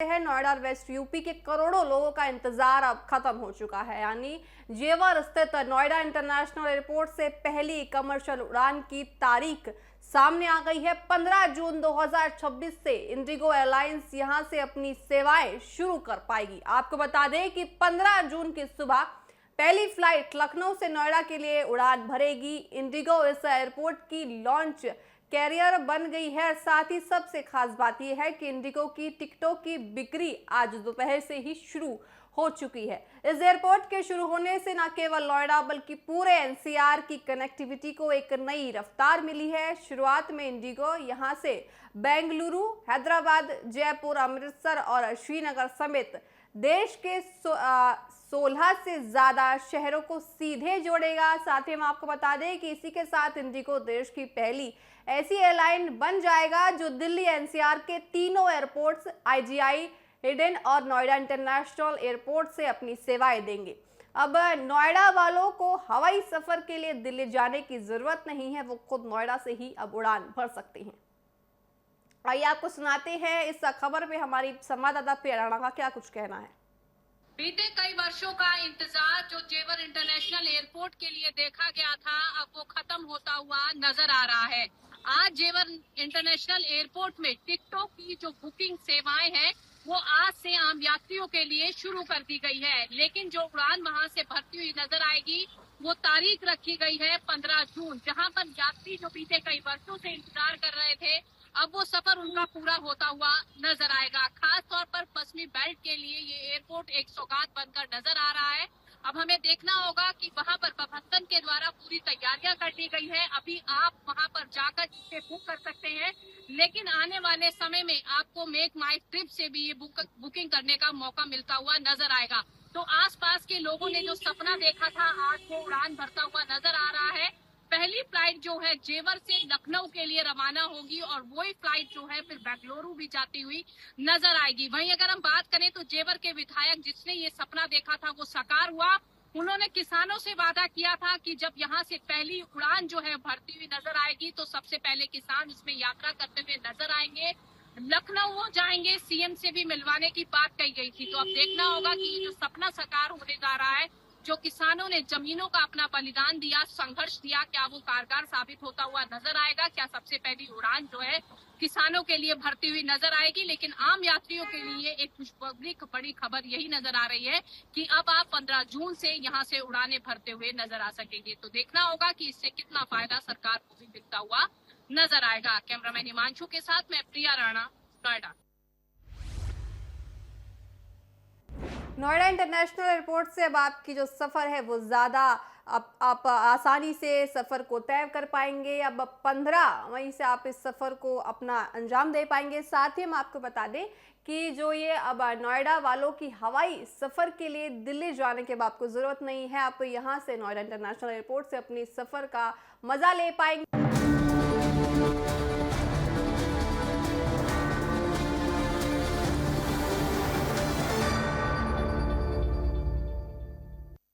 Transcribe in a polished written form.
है नोएडा और west UP के करोड़ों लोगों का इंतजार अब खत्म हो चुका है। यानी जेवर स्थित नोएडा इंटरनेशनल एयरपोर्ट से पहली कमर्शियल उड़ान की तारीख सामने आ गई है। 15 जून 2026 से इंडिगो एयरलाइंस यहां से अपनी सेवाएं शुरू कर पाएगी। आपको बता दें कि 15 जून की सुबह पहली फ्लाइट लखनऊ से नोएडा के लिए उड़ान भरेगी। इंडिगो इस एयरपोर्ट की लॉन्च कैरियर बन गई है। साथ ही सबसे खास बात यह है कि इंडिगो की टिकटों की बिक्री आज दोपहर से ही शुरू हो चुकी है। इस एयरपोर्ट के शुरू होने से न केवल नोएडा बल्कि पूरे एनसीआर की कनेक्टिविटी को एक नई रफ्तार मिली है। शुरुआत में इंडिगो यहां से बेंगलुरु, हैदराबाद, जयपुर, अमृतसर और श्रीनगर समेत देश के 16 से ज्यादा शहरों को सीधे जोड़ेगा। साथ ही हम आपको बता दें कि इसी के साथ इंडिगो देश की पहली ऐसी एयरलाइन बन जाएगा जो दिल्ली एनसीआर के तीनों एयरपोर्ट्स आईजीआई, हिडन और नोएडा इंटरनेशनल एयरपोर्ट से अपनी सेवाएं देंगे। अब नोएडा वालों को हवाई सफर के लिए दिल्ली जाने की जरूरत नहीं है, वो खुद नोएडा से ही अब उड़ान भर सकते हैं। आइए आपको सुनाते हैं इस खबर पे हमारी संवाददाता प्रेरणा का क्या कुछ कहना है। बीते कई वर्षों का इंतजार जो जेवर इंटरनेशनल एयरपोर्ट के लिए देखा गया था, अब वो खत्म होता हुआ नजर आ रहा है। आज जेवर इंटरनेशनल एयरपोर्ट में टिकटों की जो बुकिंग सेवाएं हैं वो आज से आम यात्रियों के लिए शुरू कर दी गई है। लेकिन जो उड़ान वहां से भरती हुई नजर आएगी वो तारीख रखी गई है 15 जून, जहां पर यात्री जो बीते कई वर्षों से इंतजार कर रहे थे अब वो सफर उनका पूरा होता हुआ नजर आएगा। खास तौर पर पश्चिमी बेल्ट के लिए ये एयरपोर्ट एक सौगात बनकर नजर आ रहा है। अब हमें देखना होगा कि वहां पर प्रबंधन के द्वारा पूरी तैयारियां कर ली गई है। अभी आप वहां पर जाकर टिकटें बुक कर सकते हैं, लेकिन आने वाले समय में आपको मेक माई ट्रिप से भी ये बुकिंग करने का मौका मिलता हुआ नजर आएगा। तो आसपास के लोगों ने जो सपना देखा था आज वो उड़ान भरता हुआ नजर आ रहा है। पहली फ्लाइट जो है जेवर से लखनऊ के लिए रवाना होगी और वही फ्लाइट जो है फिर बेंगलुरु भी जाती हुई नजर आएगी। वहीं अगर हम बात करें तो जेवर के विधायक जिसने ये सपना देखा था वो साकार हुआ। उन्होंने किसानों से वादा किया था कि जब यहाँ से पहली उड़ान जो है भरती हुई नजर आएगी तो सबसे पहले किसान इसमें यात्रा करते हुए नजर आएंगे। लखनऊ वो जाएंगे, सीएम से भी मिलवाने की बात कही गई थी। तो अब देखना होगा कि ये जो सपना साकार होने जा रहा है, जो किसानों ने जमीनों का अपना बलिदान दिया, संघर्ष दिया, क्या वो कारगर साबित होता हुआ नजर आएगा? क्या सबसे पहली उड़ान जो है किसानों के लिए भरती हुई नजर आएगी? लेकिन आम यात्रियों के लिए एक खुशखबरी बड़ी खबर यही नजर आ रही है कि अब आप 15 जून से यहाँ से उड़ानें भरते हुए नजर आ सकेंगे। तो देखना होगा कि इससे कितना फायदा सरकार को भी मिलता हुआ नजर आएगा। कैमरामैन हिमांशु के साथ मैं प्रिया राणा, नोएडा। नोएडा इंटरनेशनल एयरपोर्ट से अब आपकी जो सफ़र है वो ज़्यादा आप आसानी से सफ़र को तय कर पाएंगे। अब 15 वहीं से आप इस सफ़र को अपना अंजाम दे पाएंगे। साथ ही हम आपको बता दें कि जो ये अब नोएडा वालों की हवाई सफ़र के लिए दिल्ली जाने के अब आपको ज़रूरत नहीं है। आप यहाँ से नोएडा इंटरनेशनल एयरपोर्ट से अपनी सफ़र का मज़ा ले पाएंगे।